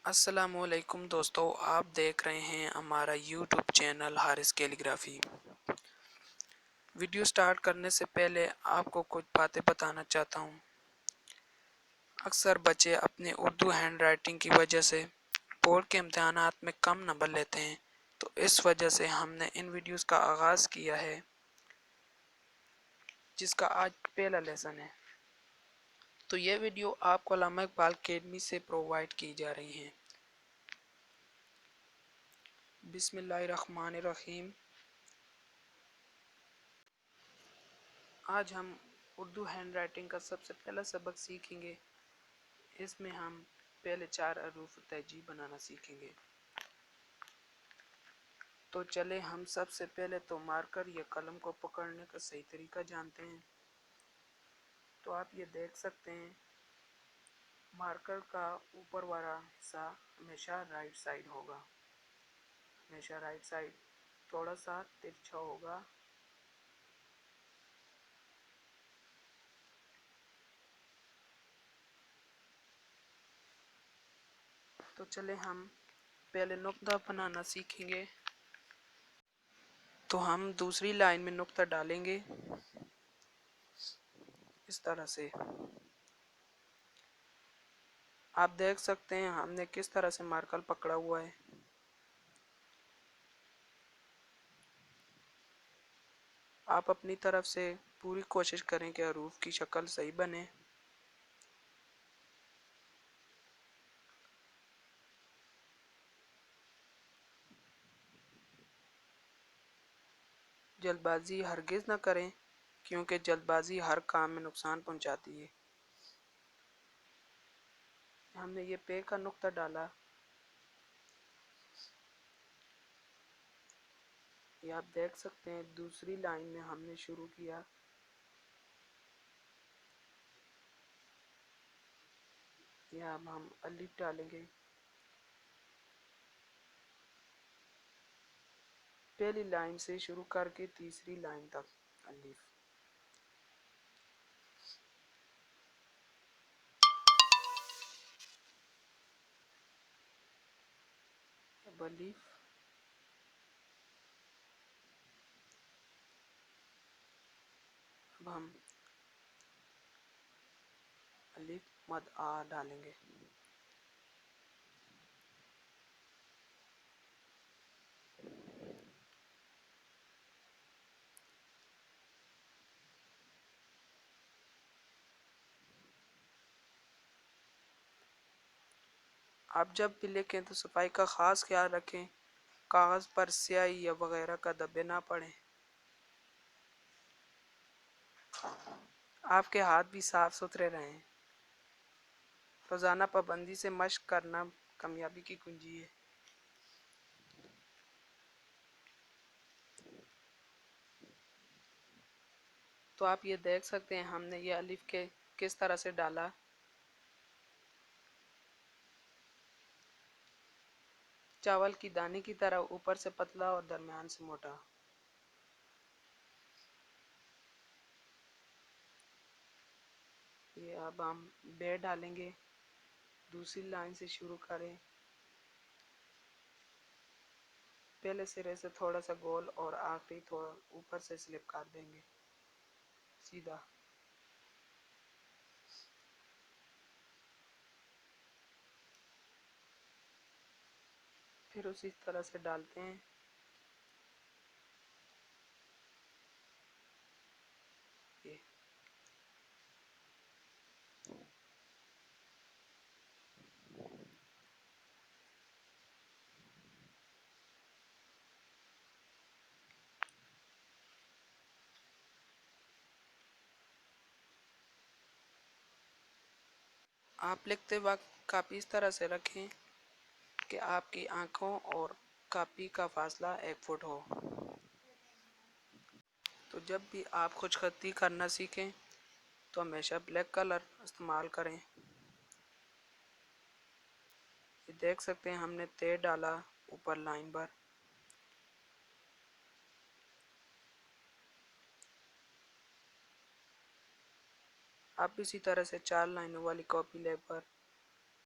السلام علیکم دوستو، آپ دیکھ رہے ہیں ہمارا YouTube channel Haris calligraphy. Video start کرنے سے پہلے آپ کو کچھ باتیں بتانا چاہتا ہوں۔ اکثر بچے اپنے اردو ہینڈ رائٹنگ کی وجہ سے بورڈ کے امتحانات میں کم نمبر لیتے ہیں، تو اس وجہ سے ہم نے ان ویڈیوز کا آغاز کیا ہے، جس کا آج پہلا لیسن ہے۔ تو یہ ویڈیو آپ کو علامہ اقبال اکیڈمی سے پرووائڈ کی جا رہی ہیں۔ بسم اللہ الرحمن الرحیم۔ آج ہم اردو ہینڈ رائٹنگ کا سب سے پہلا سبق سیکھیں گے۔ اس میں ہم پہلے 4 حروف تہجی بنانا سیکھیں گے۔ تو چلے ہم سب سے پہلے تو مارکر یا قلم کو پکڑنے کا صحیح طریقہ جانتے ہیں۔ تو آپ یہ دیکھ سکتے ہیں، مارکر کا اوپر والا حصہ ہمیشہ رائٹ سائڈ ہوگا، ہمیشہ رائٹ سائڈ تھوڑا سا ترچھا ہوگا۔ تو چلے ہم پہلے نقطہ بنانا سیکھیں گے۔ تو ہم دوسری لائن میں نقطہ ڈالیں گے اس طرح سے۔ آپ دیکھ سکتے ہیں ہم نے کس طرح سے مارکر پکڑا ہوا ہے۔ آپ اپنی طرف سے پوری کوشش کریں کہ حروف کی شکل صحیح بنے۔ جلد بازی ہرگز نہ کریں، کیونکہ جلد بازی ہر کام میں نقصان پہنچاتی ہے۔ ہم نے یہ پے کا نقطہ ڈالا، یہ آپ دیکھ سکتے ہیں دوسری لائن میں ہم نے شروع کیا۔ یہ اب ہم الف ڈالیں گے، پہلی لائن سے شروع کر کے تیسری لائن تک الف۔ اب الف، اب ہم الف مد آ ڈالیں گے۔ آپ جب بھی لکھیں تو صفائی کا خاص خیال رکھیں، کاغذ پر سیاہی یا وغیرہ کا دھبے نہ پڑیں۔ آپ کے ہاتھ بھی صاف ستھرے رہیں۔ روزانہ پابندی سے مشق کرنا کامیابی کی کنجی ہے۔ تو آپ یہ دیکھ سکتے ہیں ہم نے یہ الف کے کس طرح سے ڈالا۔ چاول کی دانے کی طرح اوپر سے پتلا اور درمیان سے موٹا۔ یہ اب ہم بے ڈالیں گے، دوسری لائن سے شروع کریں، پہلے سرے سے تھوڑا سا گول اور آخری تھوڑا اوپر سے سلپ کر دیں گے سیدھا۔ پھر اسی طرح سے ڈالتے ہیں۔ یہ آپ لکھتے وقت کاپی اس طرح سے رکھیں کہ آپ کی آنکھوں اور کاپی کا فاصلہ 1 فٹ ہو۔ تو جب بھی آپ خوش خطی کرنا سیکھیں تو ہمیشہ بلیک کلر استعمال کریں۔ یہ دیکھ سکتے ہیں ہم نے تے ڈالا اوپر لائن پر۔ آپ اسی طرح سے 4 لائنوں والی کاپی لے پر